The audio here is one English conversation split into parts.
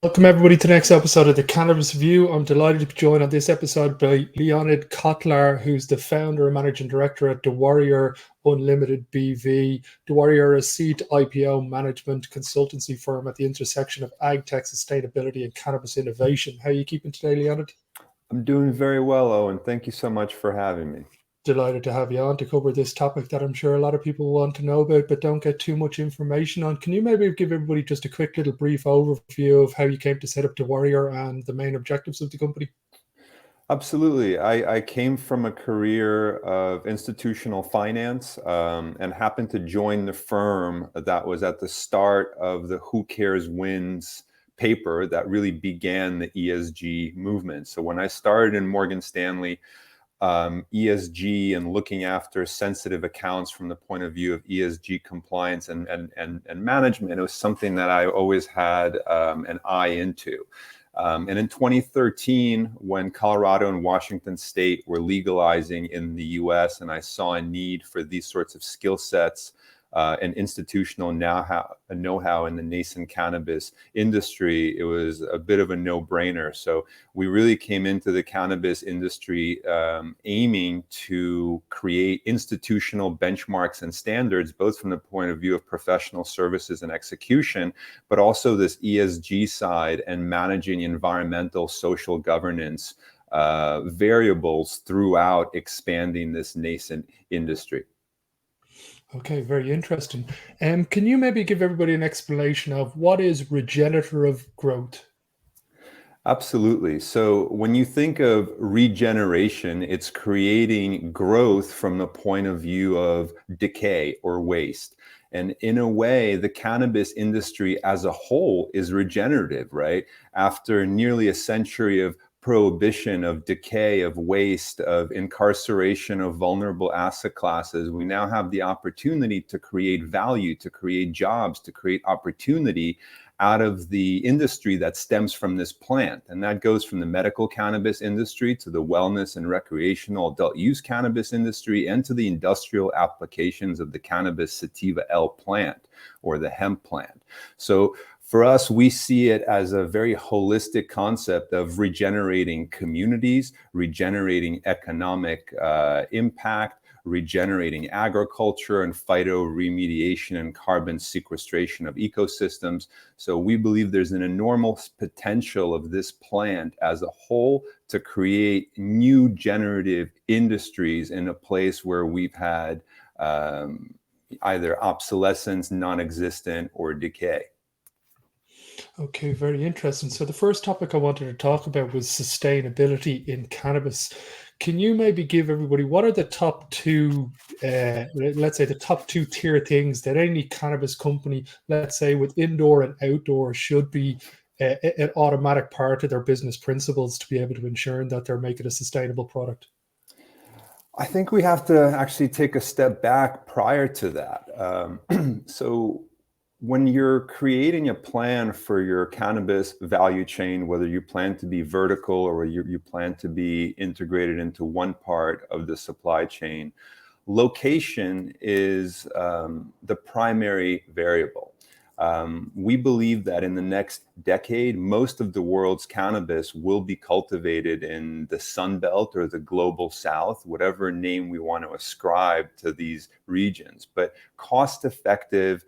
Welcome everybody to the next episode of the Cannabis Review. I'm delighted to be joined on this episode by Leonid Kotlyar, who's the founder and managing director at DéWarrior Unlimited BV. DéWarrior is a seed-to-IPO management consultancy firm at the intersection of ag tech, sustainability, and cannabis innovation. How are you keeping today, Leonid? I'm doing very well, Owen. Thank you so much for having me. Delighted to have you on to cover this topic that I'm sure a lot of people want to know about but don't get too much information on. Can you maybe give everybody just a quick little brief overview of how you came to set up DéWarrior and the main objectives of the company? Absolutely. I came from a career of institutional finance and happened to join the firm that was at the start of the Who Cares Wins paper that really began the ESG movement. So when I started in Morgan Stanley, ESG and looking after sensitive accounts from the point of view of ESG compliance and management, it was something that I always had an eye into. And in 2013, when Colorado and Washington State were legalizing in the US, and I saw a need for these sorts of skill sets and institutional know-how in the nascent cannabis industry, it was a bit of a no-brainer. So we really came into the cannabis industry aiming to create institutional benchmarks and standards, both from the point of view of professional services and execution, but also this ESG side and managing environmental, social governance variables throughout expanding this nascent industry. Okay, very interesting. Can you maybe give everybody an explanation of what is regenerative growth? Absolutely. So when you think of regeneration, it's creating growth from the point of view of decay or waste. And in a way, the cannabis industry as a whole is regenerative, right? After nearly a century of prohibition, of decay, of waste, of incarceration of vulnerable asset classes, we now have the opportunity to create value, to create jobs, to create opportunity out of the industry that stems from this plant. And that goes from the medical cannabis industry to the wellness and recreational adult use cannabis industry and to the industrial applications of the cannabis sativa L plant or the hemp plant. So for us, we see it as a very holistic concept of regenerating communities, regenerating economic impact, regenerating agriculture and phytoremediation and carbon sequestration of ecosystems. So we believe there's an enormous potential of this plant as a whole to create new generative industries in a place where we've had either obsolescence, non-existent, or decay. Okay, very interesting. So the first topic I wanted to talk about was sustainability in cannabis. Can you maybe give everybody what are the top two, let's say the top two tier things that any cannabis company, let's say with indoor and outdoor, should be an automatic part of their business principles to be able to ensure that they're making a sustainable product? I think we have to actually take a step back prior to that. So when you're creating a plan for your cannabis value chain, whether you plan to be vertical or you plan to be integrated into one part of the supply chain, location is the primary variable. We believe that in the next decade, most of the world's cannabis will be cultivated in the Sun Belt or the global South, whatever name we want to ascribe to these regions. But cost-effective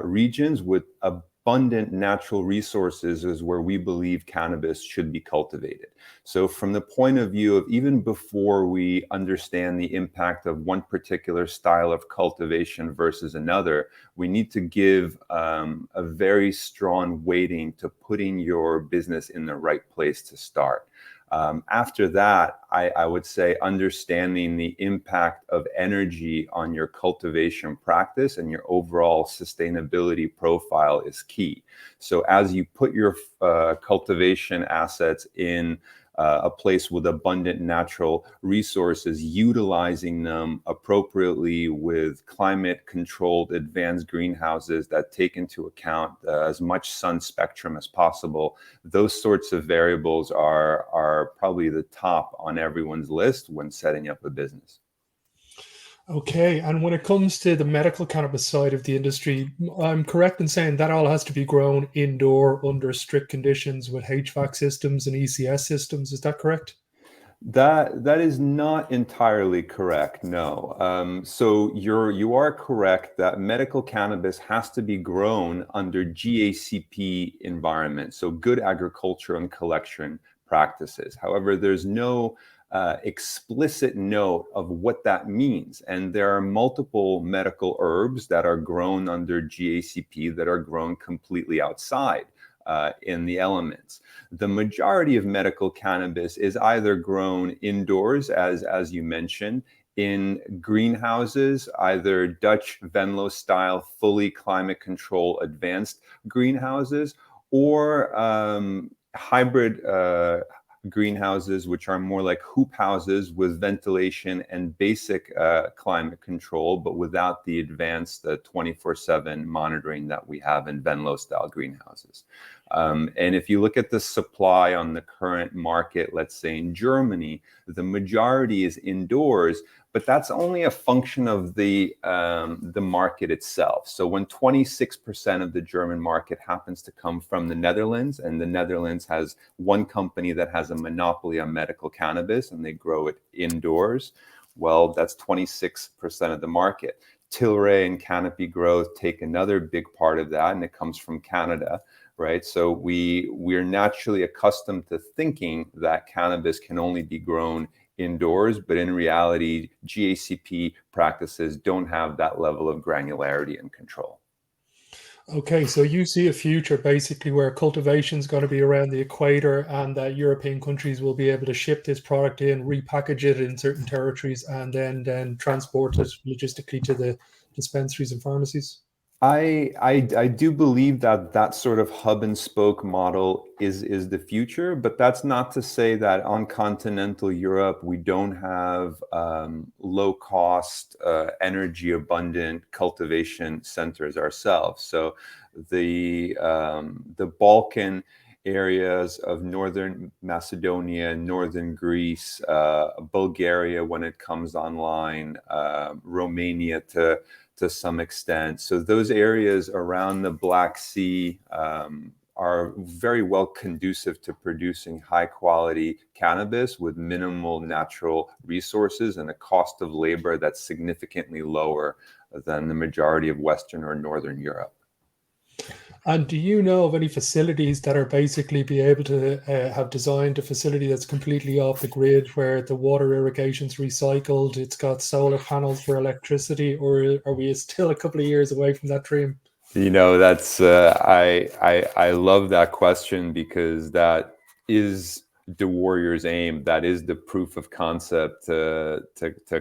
regions with abundant natural resources is where we believe cannabis should be cultivated. So from the point of view of even before we understand the impact of one particular style of cultivation versus another, we need to give a very strong weighting to putting your business in the right place to start. After that, I would say understanding the impact of energy on your cultivation practice and your overall sustainability profile is key. So as you put your cultivation assets in a place with abundant natural resources, utilizing them appropriately with climate-controlled advanced greenhouses that take into account as much sun spectrum as possible. Those sorts of variables are probably the top on everyone's list when setting up a business. Okay, and when it comes to the medical cannabis side of the industry, I'm correct in saying that all has to be grown indoor under strict conditions with HVAC systems and ECS systems. Is that correct? That is not entirely correct. No. So you are correct that medical cannabis has to be grown under GACP environment, so good agriculture and collection practices. However, there's no explicit note of what that means, and there are multiple medical herbs that are grown under GACP that are grown completely outside in the elements. The majority of medical cannabis is either grown indoors, as you mentioned, in greenhouses, either Dutch Venlo style, fully climate control advanced greenhouses, or hybrid greenhouses, which are more like hoop houses with ventilation and basic climate control, but without the advanced 24/7 monitoring that we have in Venlo style greenhouses. And if you look at the supply on the current market, let's say in Germany, the majority is indoors, but that's only a function of the market itself. So when 26% of the German market happens to come from the Netherlands, and the Netherlands has one company that has a monopoly on medical cannabis, and they grow it indoors, well, that's 26% of the market. Tilray and Canopy Growth take another big part of that, and it comes from Canada. Right, so we're naturally accustomed to thinking that cannabis can only be grown indoors, but in reality, GACP practices don't have that level of granularity and control. Okay, so you see a future basically where cultivation is going to be around the equator and that European countries will be able to ship this product in, repackage it in certain territories, and then transport it logistically to the dispensaries and pharmacies. I do believe that that sort of hub and spoke model is the future, but that's not to say that on continental Europe we don't have low cost, energy abundant cultivation centers ourselves. So the Balkan areas of northern Macedonia, northern Greece, Bulgaria when it comes online, Romania to some extent. So those areas around the Black Sea are very well conducive to producing high quality cannabis with minimal natural resources and a cost of labor that's significantly lower than the majority of Western or Northern Europe. And do you know of any facilities that are basically be able to have designed a facility that's completely off the grid, where the water irrigation's recycled, it's got solar panels for electricity, or are we still a couple of years away from that dream? You know, that's I love that question because that is DéWarrior's aim. That is the proof of concept to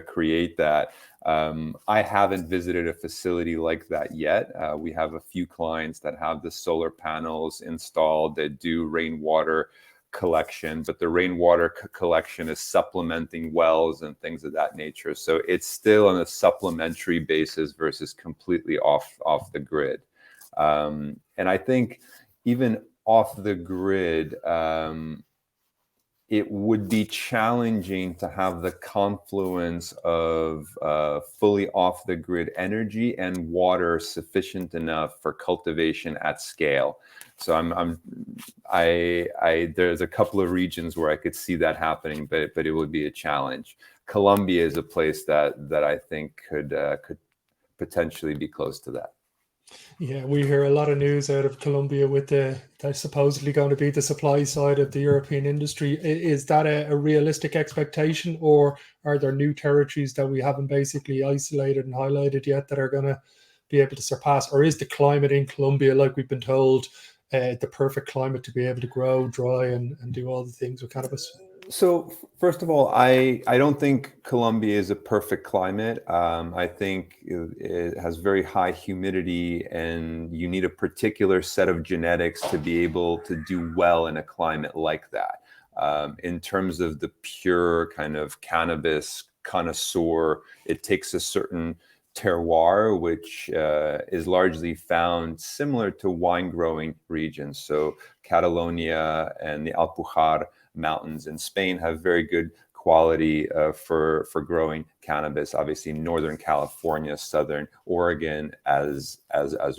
create that. I haven't visited a facility like that yet. We have a few clients that have the solar panels installed that do rainwater collection, but the rainwater collection is supplementing wells and things of that nature. So it's still on a supplementary basis versus completely off the grid. And I think even off the grid, it would be challenging to have the confluence of fully off the grid energy and water sufficient enough for cultivation at scale. So there's a couple of regions where I could see that happening, but it would be a challenge. Colombia is a place that I think could potentially be close to that. Yeah, we hear a lot of news out of Colombia with they're supposedly going to be the supply side of the European industry. Is that a realistic expectation, or are there new territories that we haven't basically isolated and highlighted yet that are going to be able to surpass? Or is the climate in Colombia, like we've been told, the perfect climate to be able to grow, dry, and do all the things with cannabis? So first of all, I don't think Colombia is a perfect climate. I think it has very high humidity, and you need a particular set of genetics to be able to do well in a climate like that. In terms of the pure kind of cannabis connoisseur, it takes a certain terroir, which is largely found similar to wine growing regions. So Catalonia and the Alpujar mountains in Spain have very good quality for growing cannabis. Obviously, Northern California, Southern Oregon as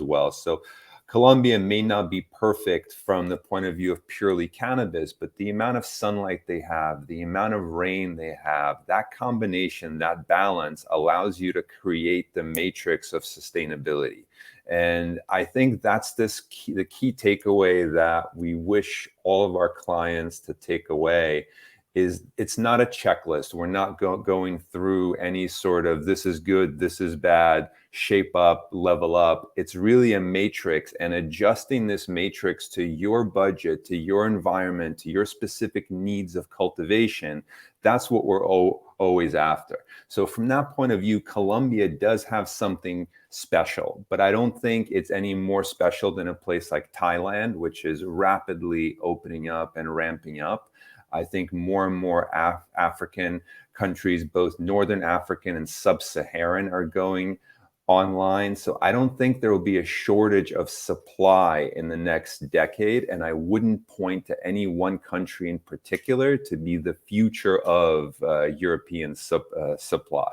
well. So Colombia may not be perfect from the point of view of purely cannabis, but the amount of sunlight they have, the amount of rain they have, that combination, that balance allows you to create the matrix of sustainability. And I think that's the key takeaway that we wish all of our clients to take away is it's not a checklist. We're not going through any sort of this is good, this is bad, shape up, level up. It's really a matrix, and adjusting this matrix to your budget, to your environment, to your specific needs of cultivation. That's what we're always after. So from that point of view, Colombia does have something special, but I don't think it's any more special than a place like Thailand, which is rapidly opening up and ramping up. I think more and more African countries, both Northern African and Sub-Saharan, are going online. So I don't think there will be a shortage of supply in the next decade. And I wouldn't point to any one country in particular to be the future of European supply.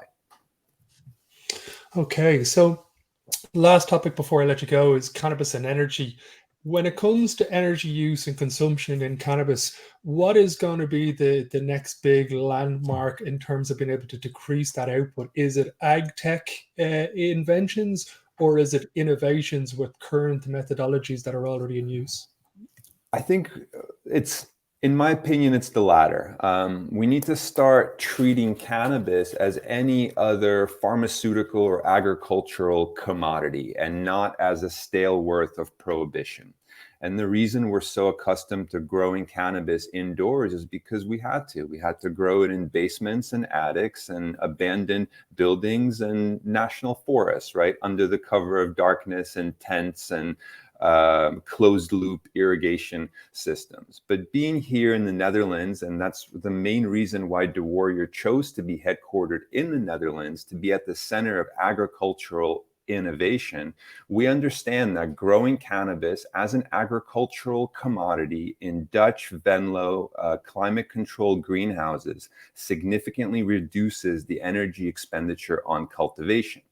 Okay, so last topic before I let you go is cannabis and energy. When it comes to energy use and consumption in cannabis, what is going to be the next big landmark in terms of being able to decrease that output? Is it ag tech inventions, or is it innovations with current methodologies that are already in use? I think in my opinion, it's the latter. We need to start treating cannabis as any other pharmaceutical or agricultural commodity and not as a stale worth of prohibition. And the reason we're so accustomed to growing cannabis indoors is because we had to. We had to grow it in basements and attics and abandoned buildings and national forests, right? Under the cover of darkness and tents and closed loop irrigation systems. But being here in the Netherlands, and that's the main reason why DéWarrior chose to be headquartered in the Netherlands, to be at the center of agricultural innovation, we understand that growing cannabis as an agricultural commodity in Dutch Venlo climate-controlled greenhouses significantly reduces the energy expenditure on cultivation.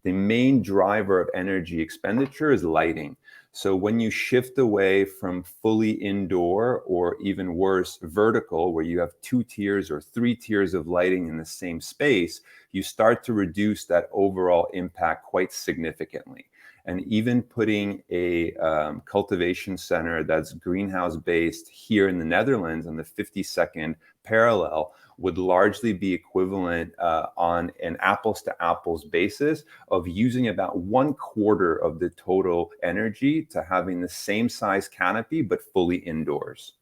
The main driver of energy expenditure is lighting. So when you shift away from fully indoor, or even worse, vertical, where you have 2 tiers or 3 tiers of lighting in the same space, you start to reduce that overall impact quite significantly. And even putting a cultivation center that's greenhouse based here in the Netherlands on the 52nd parallel would largely be equivalent on an apples to apples basis of using about 1/4 of the total energy to having the same size canopy, but fully indoors.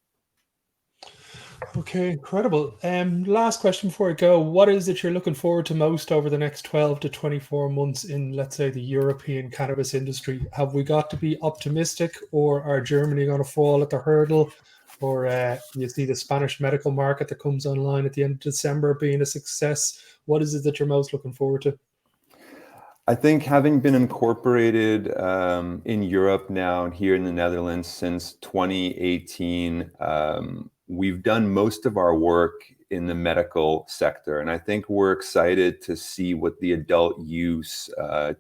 Okay, incredible. Last question before I go. What is it you're looking forward to most over the next 12 to 24 months in, let's say, the European cannabis industry? Have we got to be optimistic, or are Germany going to fall at the hurdle? Or you see the Spanish medical market that comes online at the end of December being a success? What is it that you're most looking forward to? I think having been incorporated in Europe now and here in the Netherlands since 2018, we've done most of our work in the medical sector. And I think we're excited to see what the adult use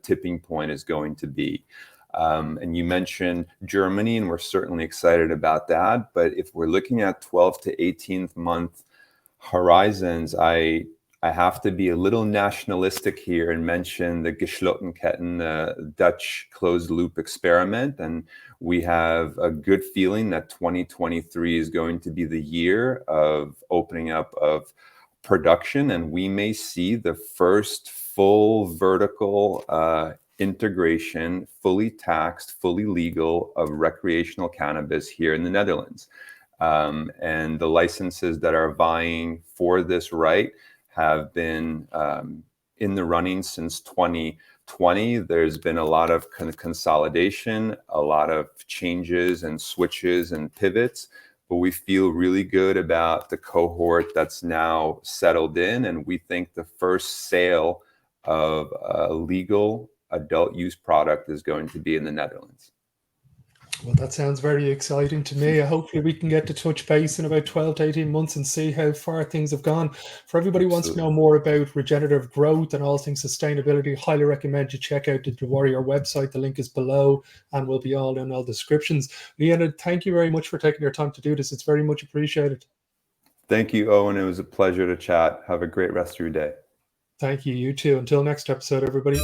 tipping point is going to be. And you mentioned Germany, and we're certainly excited about that. But if we're looking at 12 to 18 month horizons, I have to be a little nationalistic here and mention the Geslottenketten, the Dutch closed loop experiment. And we have a good feeling that 2023 is going to be the year of opening up of production. And we may see the first full vertical integration, fully taxed, fully legal of recreational cannabis here in the Netherlands. And the licenses that are vying for this right have been in the running since 2020. There's been a lot of consolidation, a lot of changes and switches and pivots, but we feel really good about the cohort that's now settled in. And we think the first sale of a legal adult use product is going to be in the Netherlands. Well, that sounds very exciting to me. Hopefully, we can get to touch base in about 12 to 18 months and see how far things have gone. For everybody who wants to know Absolutely. more about regenerative growth and all things sustainability, highly recommend you check out the DéWarrior website. The link is below and will be all in all descriptions. Leonid, thank you very much for taking your time to do this. It's very much appreciated. Thank you, Owen. It was a pleasure to chat. Have a great rest of your day. Thank you. You too. Until next episode, everybody.